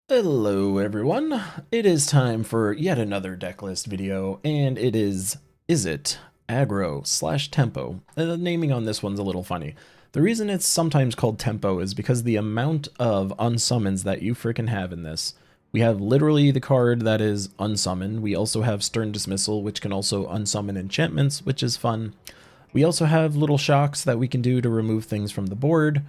Hello everyone, it is time for yet another deck list video, and it is Izzet Aggro / Tempo. The naming on this one's a little funny. The reason it's sometimes called Tempo is because the amount of unsummons that you freaking have in this. We have literally the card that is unsummon. We also have Stern Dismissal, which can also unsummon enchantments, which is fun. We also have little shocks that we can do to remove things from the board.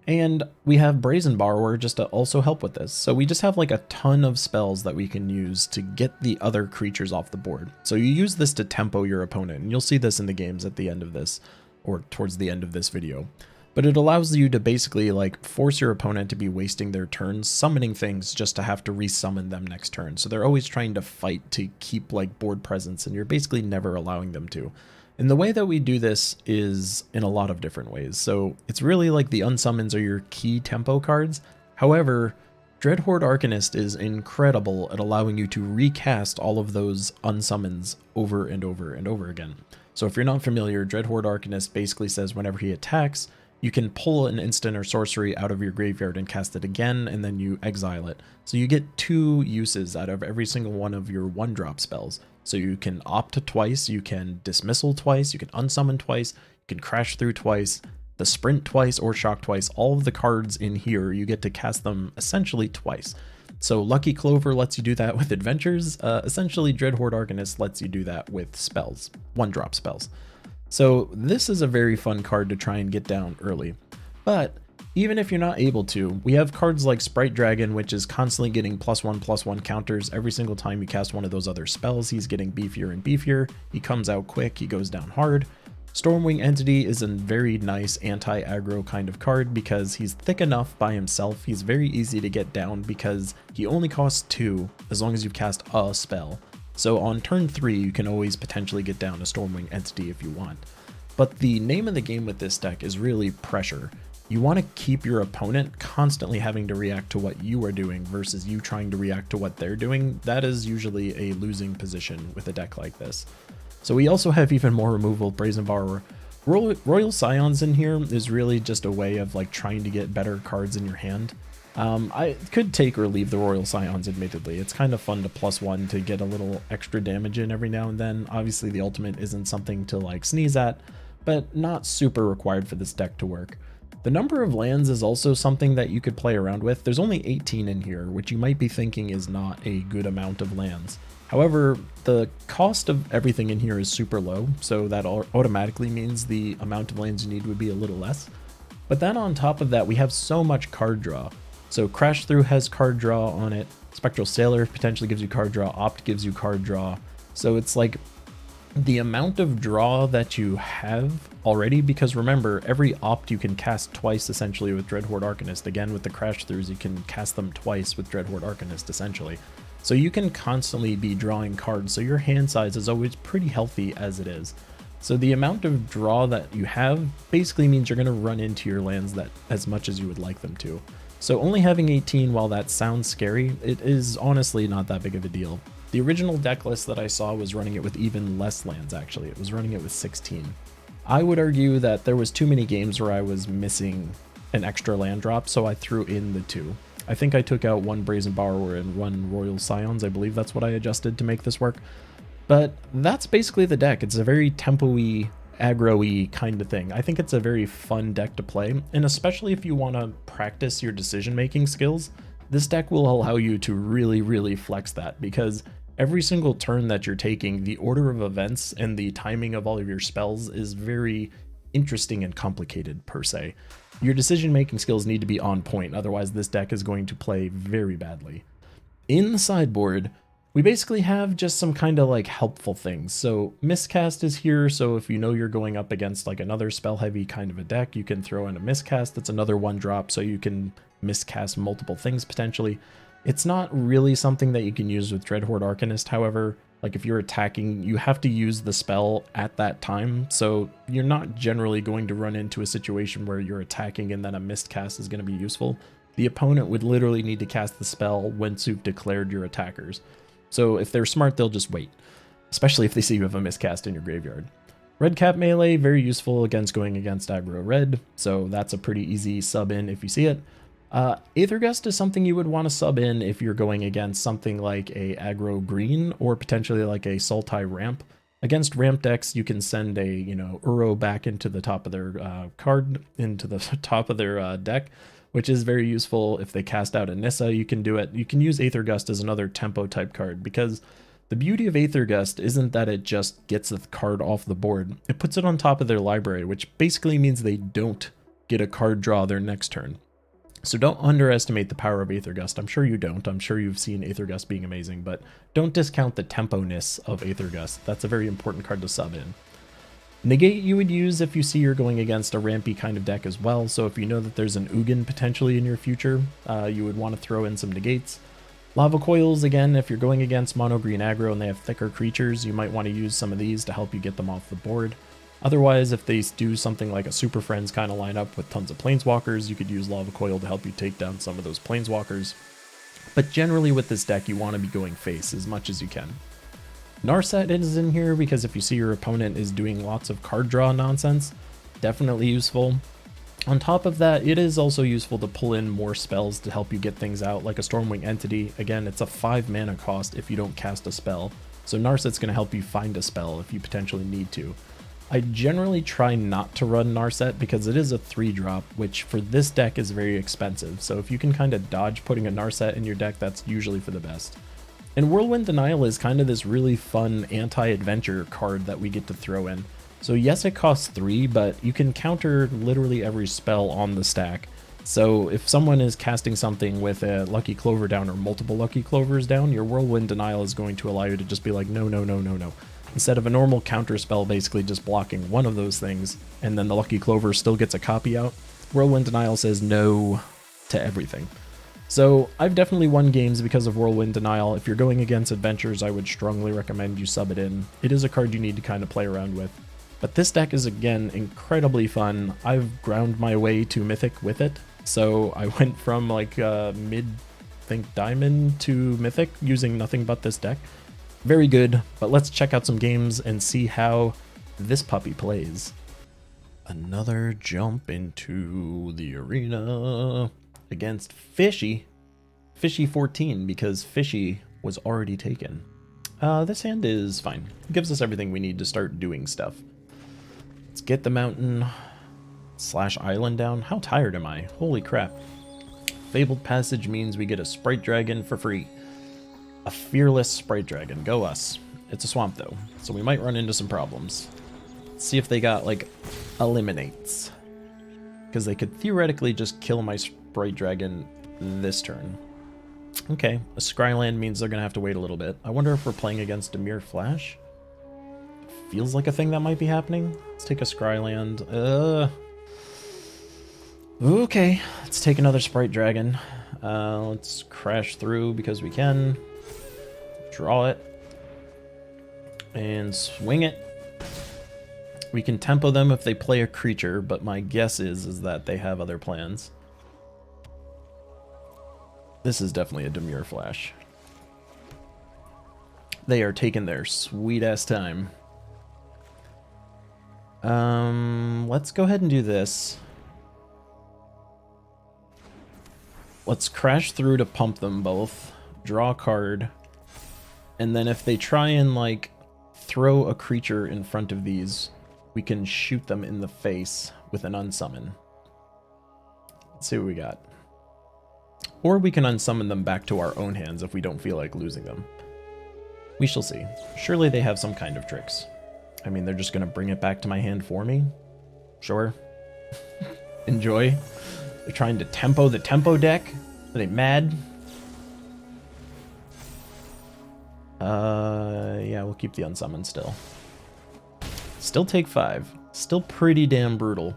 And we have Brazen Borrower just to also help with this. So we just have like a ton of spells that we can use to get the other creatures off the board. So you use this to tempo your opponent, and you'll see this in the games at the end of this, or towards the end of this video. But it allows you to basically like force your opponent to be wasting their turns summoning things just to have to resummon them next turn. So they're always trying to fight to keep like board presence, and you're basically never allowing them to. And the way that we do this is in a lot of different ways. So it's really like the unsummons are your key tempo cards. However, Dreadhorde Arcanist is incredible at allowing you to recast all of those unsummons over and over and over again. So if you're not familiar, Dreadhorde Arcanist basically says whenever he attacks, you can pull an instant or sorcery out of your graveyard and cast it again, and then you exile it. So you get 2 uses out of every single one of your 1-drop spells. So you can opt twice, you can dismissal twice, you can unsummon twice, you can crash through twice, the sprint twice, or shock twice. All of the cards in here, you get to cast them essentially twice. So Lucky Clover lets you do that with adventures. Essentially, Dreadhorde Arcanist lets you do that with spells, 1-drop spells. So this is a very fun card to try and get down early. But even if you're not able to, we have cards like Sprite Dragon, which is constantly getting +1/+1 counters every single time you cast one of those other spells. He's getting beefier and beefier. He comes out quick, he goes down hard. Stormwing Entity is a very nice anti-aggro kind of card because he's thick enough by himself. He's very easy to get down because he only costs 2 as long as you've cast a spell. So on turn 3, you can always potentially get down a Stormwing Entity if you want. But the name of the game with this deck is really pressure. You want to keep your opponent constantly having to react to what you are doing versus you trying to react to what they're doing. That is usually a losing position with a deck like this. So we also have even more removal, Brazen Borrower. Royal Scions in here is really just a way of like trying to get better cards in your hand. I could take or leave the Royal Scions, admittedly. It's kind of fun to +1 to get a little extra damage in every now and then. Obviously the ultimate isn't something to like sneeze at, but not super required for this deck to work. The number of lands is also something that you could play around with. There's only 18 in here, which you might be thinking is not a good amount of lands. However, the cost of everything in here is super low, so that automatically means the amount of lands you need would be a little less. But then on top of that, we have so much card draw. So Crash Through has card draw on it, Spectral Sailor potentially gives you card draw, Opt gives you card draw. So it's like the amount of draw that you have already, because remember, every opt you can cast twice essentially with Dreadhorde Arcanist. Again, with the Crash Throughs, you can cast them twice with Dreadhorde Arcanist essentially. So you can constantly be drawing cards, so your hand size is always pretty healthy as it is. So the amount of draw that you have basically means you're going to run into your lands that as much as you would like them to. So only having 18, while that sounds scary, it is honestly not that big of a deal. The original deck list that I saw was running it with even less lands, actually. It was running it with 16. I would argue that there was too many games where I was missing an extra land drop, so I threw in the 2. I think I took out 1 Brazen Borrower and 1 Royal Scions. I believe that's what I adjusted to make this work. But that's basically the deck. It's a very tempo-y, aggro-y kind of thing. I think it's a very fun deck to play, and especially if you want to practice your decision-making skills, this deck will allow you to really flex that, because every single turn that you're taking, the order of events and the timing of all of your spells is very interesting and complicated per se. Your decision-making skills need to be on point, otherwise this deck is going to play very badly. In the sideboard, we basically have just some kind of like helpful things. So Miscast is here, so if you know you're going up against like another spell-heavy kind of a deck, you can throw in a Miscast. That's another 1-drop, so you can miscast multiple things potentially. It's not really something that you can use with Dreadhorde Arcanist, however. Like if you're attacking, you have to use the spell at that time, so you're not generally going to run into a situation where you're attacking and then a mist cast is going to be useful. The opponent would literally need to cast the spell once you've declared your attackers. So if they're smart, they'll just wait, especially if they see you have a miscast in your graveyard. Red Cap Melee, very useful against going against aggro red, so that's a pretty easy sub in if you see it. Aether Gust is something you would want to sub in if you're going against something like a aggro green or potentially like a Sultai ramp. Against ramp decks, you can send a, Uro back into the top of their into the top of their deck, which is very useful. If they cast out a Nissa, you can do it. You can use Aether Gust as another tempo type card, because the beauty of Aether Gust isn't that it just gets the card off the board. It puts it on top of their library, which basically means they don't get a card draw their next turn. So don't underestimate the power of Aether Gust. I'm sure you don't. I'm sure you've seen Aether Gust being amazing, but don't discount the tempo-ness of Aether Gust. That's a very important card to sub in. Negate you would use if you see you're going against a rampy kind of deck as well. So if you know that there's an Ugin potentially in your future, you would want to throw in some negates. Lava Coils, again, if you're going against mono green aggro and they have thicker creatures, you might want to use some of these to help you get them off the board. Otherwise, if they do something like a Super Friends kind of lineup with tons of Planeswalkers, you could use Lava Coil to help you take down some of those Planeswalkers. But generally with this deck, you want to be going face as much as you can. Narset is in here because if you see your opponent is doing lots of card draw nonsense, definitely useful. On top of that, it is also useful to pull in more spells to help you get things out, like a Stormwing Entity. Again, it's a 5 mana cost if you don't cast a spell, so Narset's going to help you find a spell if you potentially need to. I generally try not to run Narset because it is a 3-drop, which for this deck is very expensive, so if you can kind of dodge putting a Narset in your deck, that's usually for the best. And Whirlwind Denial is kind of this really fun anti-adventure card that we get to throw in. So yes, it costs 3, but you can counter literally every spell on the stack. So if someone is casting something with a Lucky Clover down or multiple Lucky Clovers down, your Whirlwind Denial is going to allow you to just be like, no, no, no, no, no. Instead of a normal counter spell basically just blocking one of those things, and then the Lucky Clover still gets a copy out, Whirlwind Denial says no to everything. So I've definitely won games because of Whirlwind Denial. If you're going against adventures, I would strongly recommend you sub it in. It is a card you need to kind of play around with. But this deck is, again, incredibly fun. I've ground my way to Mythic with it. So I went from like think Diamond to Mythic using nothing but this deck. Very good, but let's check out some games and see how this puppy plays. Another jump into the arena against Fishy 14, because Fishy was already taken. This hand is fine. It gives us everything we need to start doing stuff. Let's get the mountain / island down. How tired am I? Holy crap. Fabled Passage means we get a Sprite Dragon for free. A fearless Sprite Dragon. Go us. It's a swamp though, so we might run into some problems. Let's see if they got like eliminates, because they could theoretically just kill my Sprite Dragon this turn. Okay, a Scryland means they're gonna have to wait a little bit. I wonder if we're playing against Dimir Flash. Feels like a thing that might be happening. Let's take a Scryland. Okay, let's take another Sprite Dragon. Let's crash through because we can. Draw it. And swing it. We can tempo them if they play a creature, but my guess is that they have other plans. This is definitely a Dimir Flash. They are taking their sweet ass time. Let's go ahead and do this. Let's crash through to pump them both, draw a card, and then if they try and like throw a creature in front of these, we can shoot them in the face with an unsummon. Let's see what we got. Or we can unsummon them back to our own hands if we don't feel like losing them. We shall see. Surely they have some kind of tricks. I mean, they're just gonna bring it back to my hand for me? Sure. Enjoy. They're trying to tempo the tempo deck? Are they mad? Yeah, we'll keep the unsummon still. Still take 5. Still pretty damn brutal.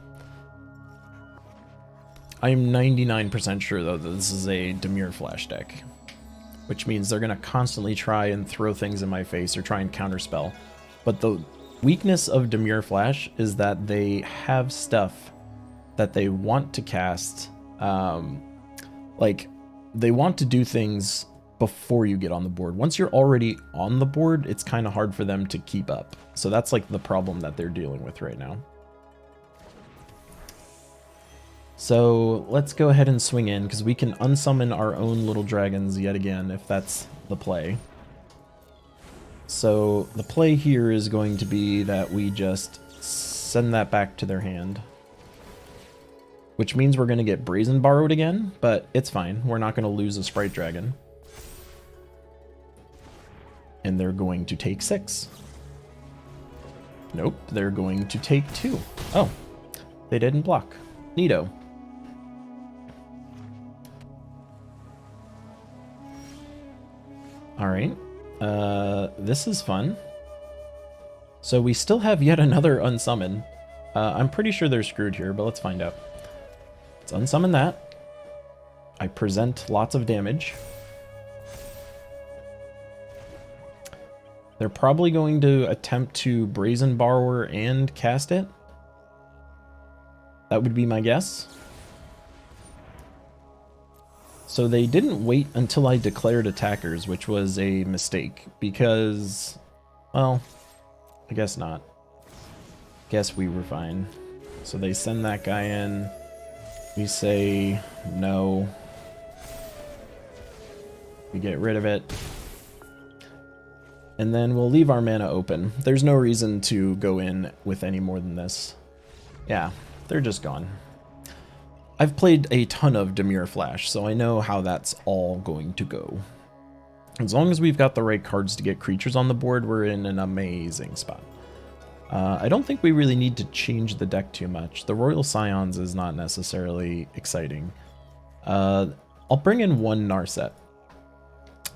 I am 99% sure, though, that this is a Dimir Flash deck. Which means they're going to constantly try and throw things in my face or try and counterspell. But the weakness of Dimir Flash is that they have stuff that they want to cast. Like, they want to do things before you get on the board. Once you're already on the board, it's kind of hard for them to keep up. So that's like the problem that they're dealing with right now. So let's go ahead and swing in, because we can unsummon our own little dragons yet again, if that's the play. So the play here is going to be that we just send that back to their hand. Which means we're going to get Brazen Borrowed again, but it's fine. We're not going to lose a Sprite Dragon. And they're going to take 6. Nope, they're going to take 2. Oh, they didn't block. Neato. Alright, this is fun. So we still have yet another unsummon. I'm pretty sure they're screwed here, but let's find out. Let's unsummon that. I present lots of damage. They're probably going to attempt to Brazen Borrower and cast it. That would be my guess. So they didn't wait until I declared attackers, which was a mistake, because, well, I guess not. Guess we were fine. So they send that guy in. We say no. We get rid of it. And then we'll leave our mana open. There's no reason to go in with any more than this. Yeah, they're just gone. I've played a ton of Dimir Flash, so I know how that's all going to go. As long as we've got the right cards to get creatures on the board, we're in an amazing spot. I don't think we really need to change the deck too much. The Royal Scions is not necessarily exciting. I'll bring in one Narset.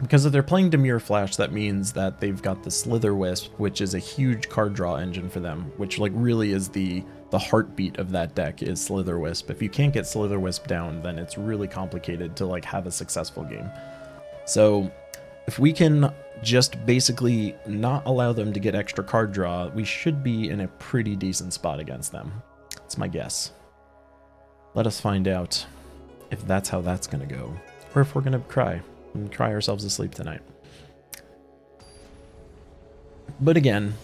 Because if they're playing Dimir Flash, that means that they've got the Slither Wisp, which is a huge card draw engine for them, which like really is the heartbeat of that deck is Slither Wisp. If you can't get Slither Wisp down, then it's really complicated to like have a successful game. So if we can just basically not allow them to get extra card draw, we should be in a pretty decent spot against them. That's my guess. Let us find out if that's how that's going to go, or if we're going to cry and cry ourselves to sleep tonight. But again,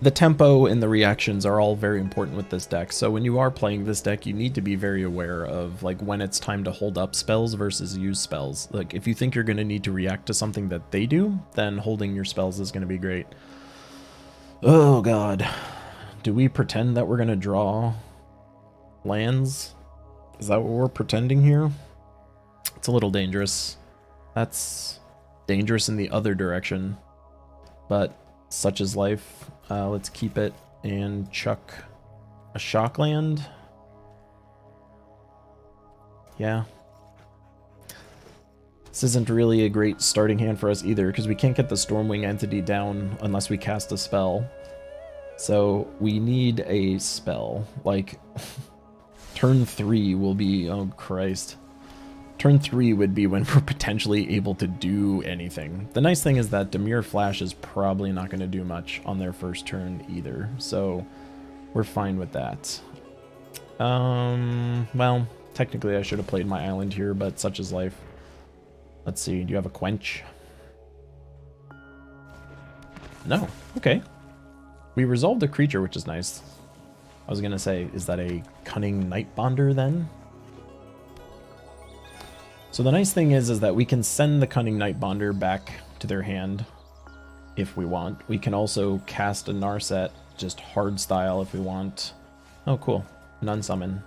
the tempo and the reactions are all very important with this deck. So when you are playing this deck, you need to be very aware of like when it's time to hold up spells versus use spells. Like if you think you're going to need to react to something that they do, then holding your spells is going to be great. Oh god. Do we pretend that we're going to draw lands? Is that what we're pretending here? It's a little dangerous. That's dangerous in the other direction. But such is life. Let's keep it and chuck a shock land. Yeah. This isn't really a great starting hand for us either, because we can't get the Stormwing entity down unless we cast a spell. So we need a spell. Like, turn 3 will be... oh, Christ. Turn 3 would be when we're potentially able to do anything. The nice thing is that Dimir Flash is probably not going to do much on their first turn either, so we're fine with that. Well, technically I should have played my island here, but such is life. Let's see, do you have a Quench? No, okay. We resolved a creature, which is nice. I was going to say, is that a Cunning Nightbonder then? So the nice thing is that we can send the Cunning Nightbonder back to their hand if we want. We can also cast a Narset, just hard style if we want. Oh, cool. An Unsummon.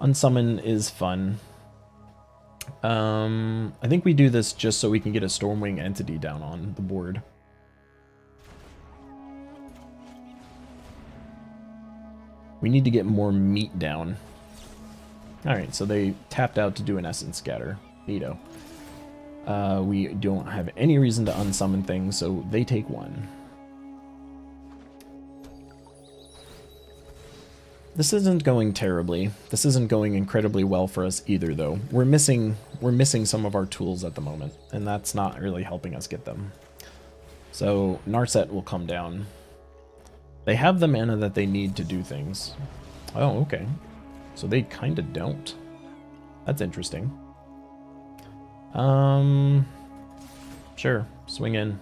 Unsummon is fun. I think we do this just so we can get a Stormwing entity down on the board. We need to get more meat down. Alright, so they tapped out to do an Essence Scatter. Neato. We don't have any reason to unsummon things, so they take 1. This isn't going terribly. This isn't going incredibly well for us either, though. We're missing some of our tools at the moment, and that's not really helping us get them. So Narset will come down. They have the mana that they need to do things. Oh, okay. So they kind of don't. That's interesting. Sure, swing in.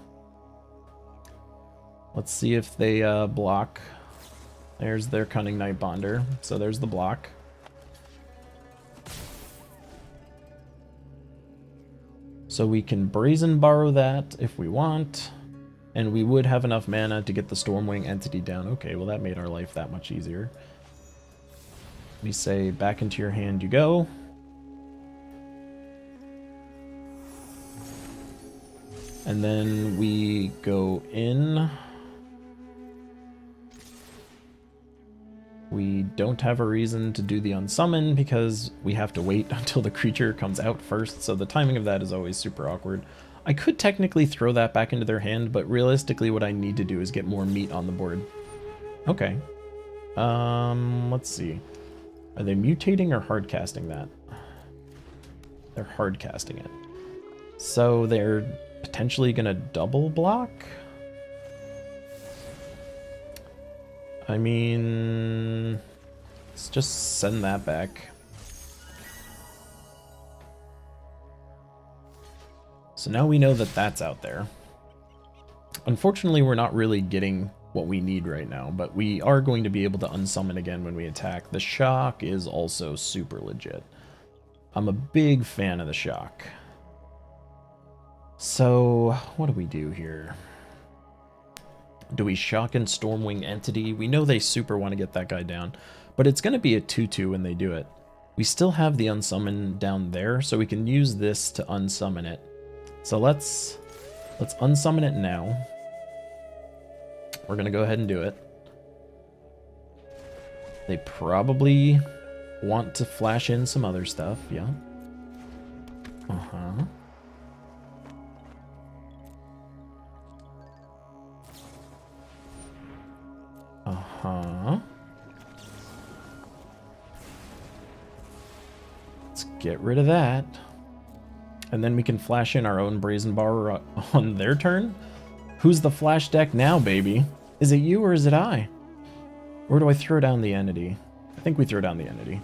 Let's see if they block. There's their Cunning Nightbonder. So there's the block. So we can Brazen Borrow that if we want. And we would have enough mana to get the Stormwing entity down. Okay, well that made our life that much easier. We say back into your hand you go. And then we go in. We don't have a reason to do the unsummon because we have to wait until the creature comes out first, so the timing of that is always super awkward. I could technically throw that back into their hand, but realistically what I need to do is get more meat on the board. Okay. Let's see. Are they mutating or hard casting that? They're hard casting it. So they're potentially gonna double block? I mean, let's just send that back. So now we know that that's out there. Unfortunately, we're not really getting what we need right now, but we are going to be able to unsummon again when we attack. The shock is also super legit. I'm a big fan of the shock. So, what do we do here? Do we shock and Stormwing Entity? We know they super want to get that guy down, but it's going to be a 2/2 when they do it. We still have the unsummon down there, so we can use this to unsummon it. So let's unsummon it now. We're going to go ahead and do it. They probably want to flash in some other stuff, yeah. Uh-huh. Uh-huh. Let's get rid of that. And then we can flash in our own Brazen Borrower on their turn. Who's the flash deck now, baby? Is it you or is it I? Or do I throw down the entity? I think we throw down the entity.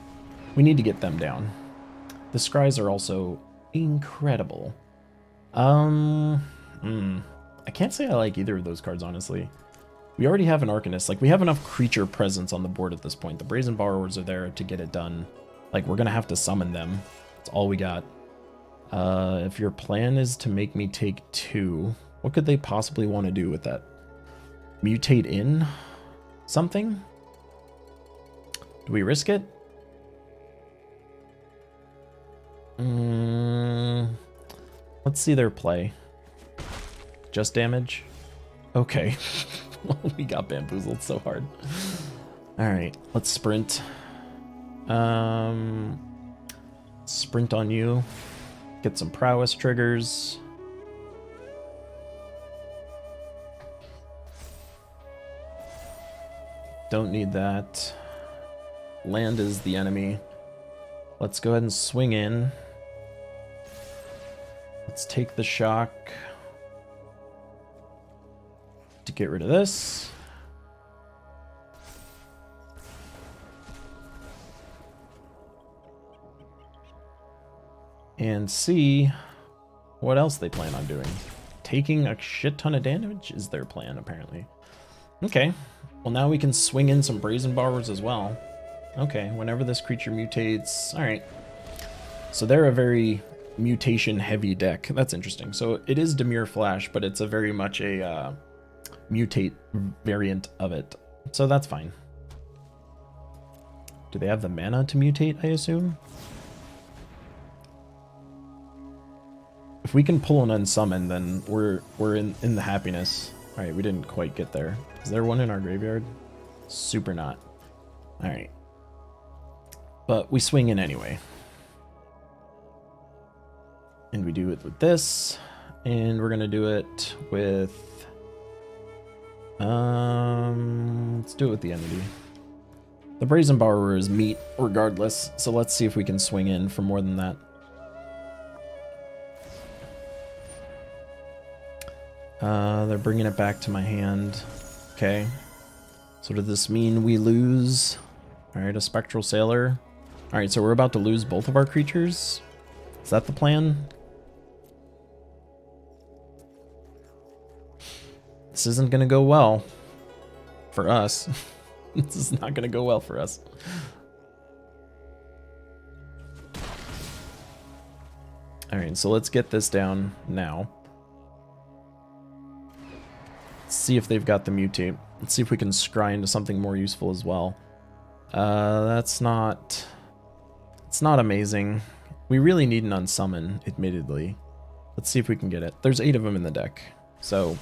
We need to get them down. The scries are also incredible. I can't say I like either of those cards, honestly. We already have an Arcanist. Like, we have enough creature presence on the board at this point. The Brazen Borrowers are there to get it done. Like, we're going to have to summon them. That's all we got. If your plan is to make me take 2, what could they possibly want to do with that? Mutate in something? Do we risk it? Let's see their play. Just damage? Okay. We got bamboozled so hard. Alright, let's sprint. Sprint on you. Get some prowess triggers. Don't need that. Land is the enemy. Let's go ahead and swing in. Let's take the shock to get rid of this. And see what else they plan on doing. Taking a shit ton of damage is their plan, apparently. Okay, well now we can swing in some Brazen Borrowers as well. Okay, whenever this creature mutates. Alright. So they're a very mutation-heavy deck. That's interesting. So it is Dimir Flash, but it's a very much a mutate variant of it. So that's fine. Do they have the mana to mutate, I assume? If we can pull an unsummon, then we're in the happiness. Alright, we didn't quite get there. Is there one in our graveyard? Super not. Alright. But we swing in anyway. And we do it with this. And we're gonna do it with... let's do it with the entity. The Brazen Borrower is meat regardless, so let's see if we can swing in for more than that. They're bringing it back to my hand. Okay. So does this mean we lose? Alright, a Spectral Sailor. Alright, so we're about to lose both of our creatures? Is that the plan? This isn't gonna go well. For us. This is not gonna go well for us. Alright, so let's get this down now. Let's see if they've got the mutate. Let's see if we can scry into something more useful as well. It's not amazing. We really need an unsummon, admittedly. Let's see if we can get it. There's 8 of them in the deck, so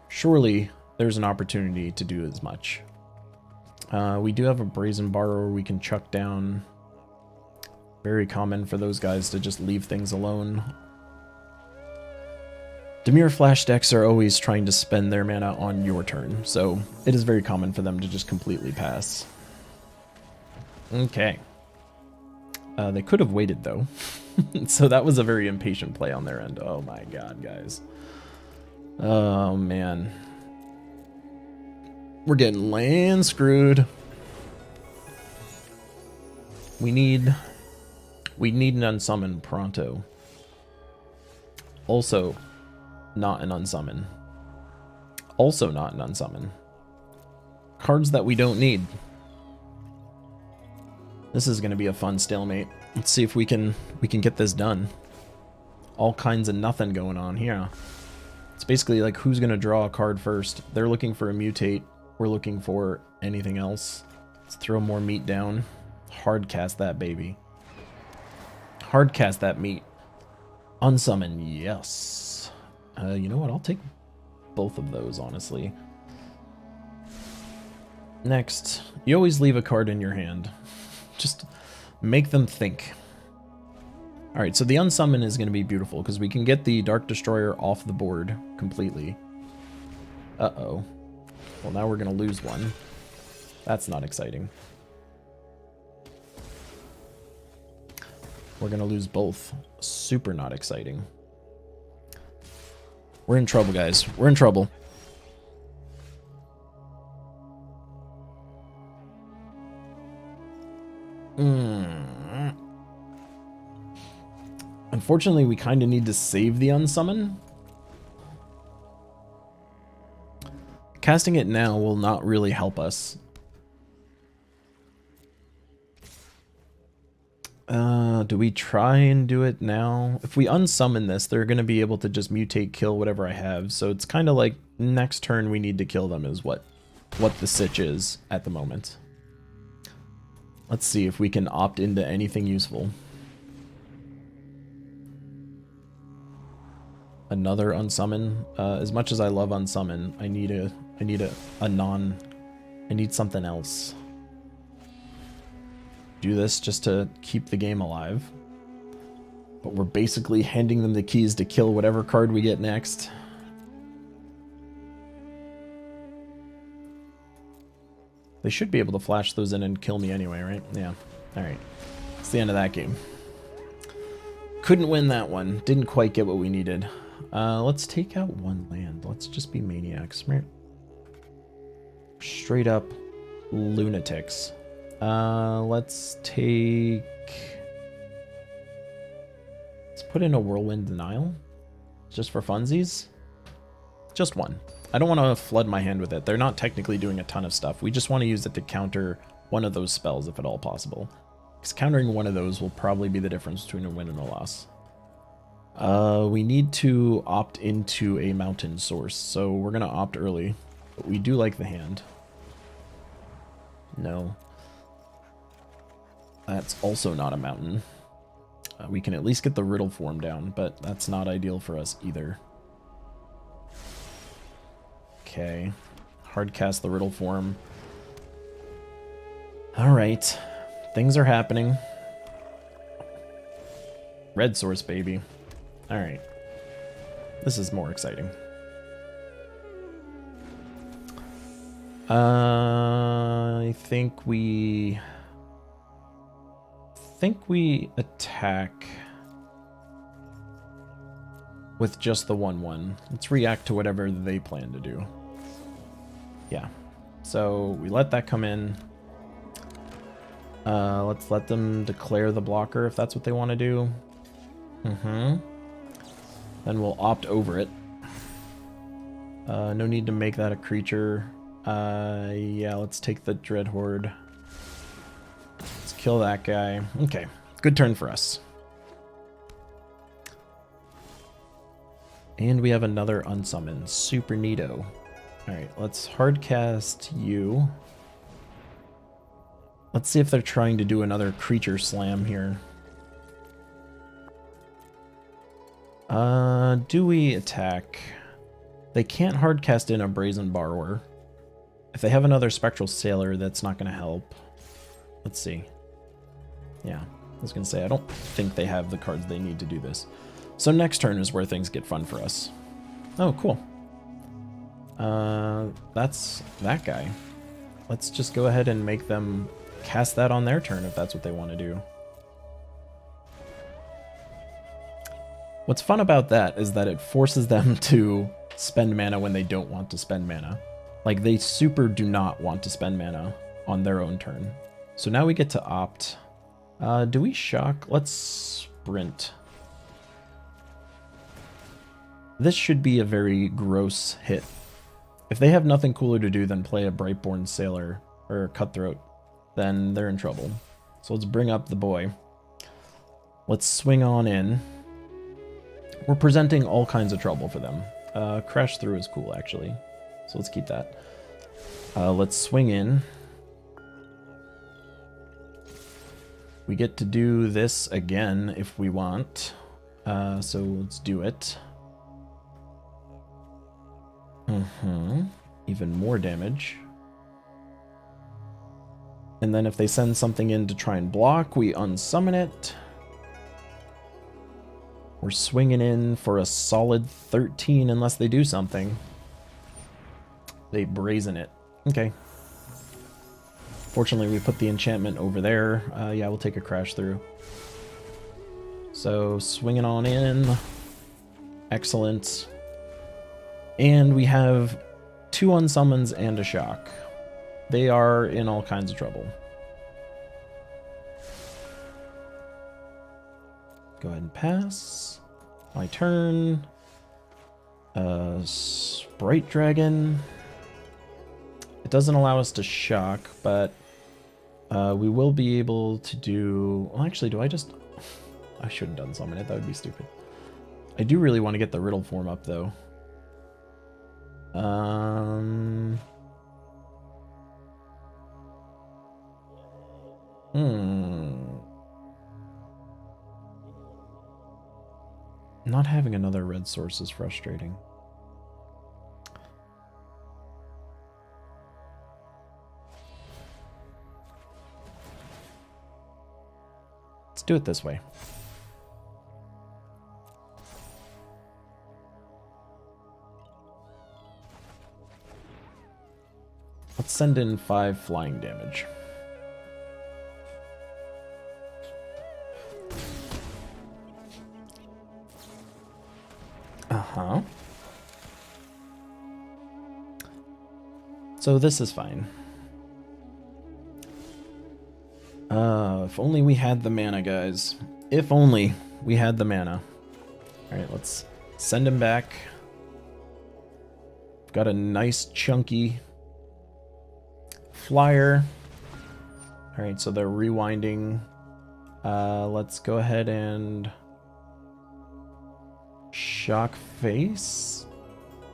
surely there's an opportunity to do as much. We do have a Brazen Borrower we can chuck down. Very common for those guys to just leave things alone. Dimir Flash decks are always trying to spend their mana on your turn, so it is very common for them to just completely pass. Okay. They could have waited, though. So that was a very impatient play on their end. Oh my god, guys. Oh, man. We're getting land screwed. We need an unsummon pronto. Also, not an unsummon. Also not an unsummon. Cards that we don't need. This is going to be a fun stalemate. Let's see if we can get this done. All kinds of nothing going on here. It's basically like who's going to draw a card first. They're looking for a mutate. We're looking for anything else. Let's throw more meat down. Hard cast that baby. Hard cast that meat. Unsummon, yes. You know what? I'll take both of those, honestly. Next, you always leave a card in your hand. Just make them think. Alright, so the unsummon is going to be beautiful because we can get the Dark Destroyer off the board completely. Uh-oh. Well, now we're going to lose one. That's not exciting. We're going to lose both. Super not exciting. We're in trouble, guys. We're in trouble. Unfortunately, we kind of need to save the unsummon. Casting it now will not really help us. Do we try and do it now? If we unsummon this, they're going to be able to just mutate, kill whatever I have. So it's kind of like next turn we need to kill them is what the sitch is at the moment. Let's see if we can opt into anything useful. Another unsummon. As much as I love unsummon, I need something else. Do this just to keep the game alive. But we're basically handing them the keys to kill whatever card we get next. They should be able to flash those in and kill me anyway, right? Yeah. Alright. It's the end of that game. Couldn't win that one. Didn't quite get what we needed. Let's take out one land. Let's just be maniacs. Straight up lunatics. Let's take... Let's put in a Whirlwind Denial. Just for funsies. Just one. I don't want to flood my hand with it. They're not technically doing a ton of stuff. We just want to use it to counter one of those spells if at all possible. Because countering one of those will probably be the difference between a win and a loss. We need to opt into a mountain source, so we're going to opt early. But we do like the hand. No. That's also not a mountain. We can at least get the riddle form down, but that's not ideal for us either. Okay. Hard cast the riddle form. Alright. Things are happening. Red source, baby. Alright. This is more exciting. I think we attack with just the 1/1. Let's react to whatever they plan to do. Yeah. So we let that come in. Let's let them declare the blocker if that's what they want to do. Then we'll opt over it. No need to make that a creature. Yeah, let's take the Dread Horde. Let's kill that guy. Okay, good turn for us. And we have another unsummon. Super neato. Alright, let's hardcast you. Let's see if they're trying to do another creature slam here. Do we attack? They can't hardcast in a Brazen Borrower. If they have another Spectral Sailor, that's not going to help. Let's see. Yeah, I was going to say, I don't think they have the cards they need to do this. So next turn is where things get fun for us. Oh, cool. That's that guy. Let's just go ahead and make them cast that on their turn if that's what they want to do. What's fun about that is that it forces them to spend mana when they don't want to spend mana. Like, they super do not want to spend mana on their own turn. So now we get to opt. Do we shock? Let's sprint. This should be a very gross hit. If they have nothing cooler to do than play a Brightborn Sailor or Cutthroat, then they're in trouble. So let's bring up the boy. Let's swing on in. We're presenting all kinds of trouble for them. Crash Through is cool, actually. So let's keep that. Let's swing in. We get to do this again if we want. So let's do it. Even more damage. And then if they send something in to try and block, we unsummon it. We're swinging in for a solid 13 unless they do something. They brazen it. Okay. Fortunately, we put the enchantment over there. Yeah, we'll take a Crash Through. So, swinging on in. Excellent. And we have 2 unsummons and a shock. They are in all kinds of trouble. Go ahead and pass. My turn. Sprite Dragon. It doesn't allow us to shock, but we will be able to do... Well, actually, do I just... I shouldn't unsummon it. That would be stupid. I do really want to get the Riddle form up, though. Not having another red source is frustrating. Let's do it this way. Let's send in 5 flying damage. So this is fine. If only we had the mana, guys. If only we had the mana. Alright, let's send him back. Got a nice chunky flyer. Alright, so they're rewinding. Let's go ahead and shock face.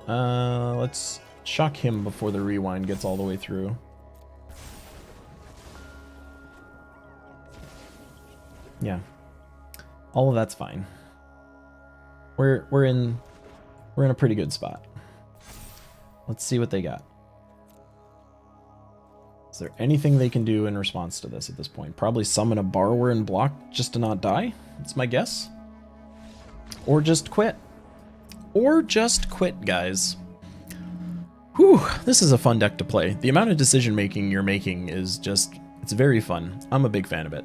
Let's shock him before the rewind gets all the way through. Yeah. All of that's fine. We're in a pretty good spot. Let's see what they got. Is there anything they can do in response to this at this point? Probably summon a borrower and block just to not die? That's my guess. Or just quit. Or just quit, guys. Whew, this is a fun deck to play. The amount of decision making you're making is just, it's very fun. I'm a big fan of it.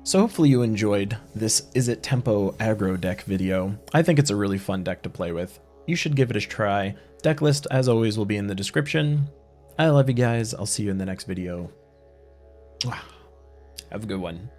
So hopefully you enjoyed this Izzet Aggro deck video. I think it's a really fun deck to play with. You should give it a try. Deck list, as always, will be in the description. I love you guys. I'll see you in the next video. Have a good one.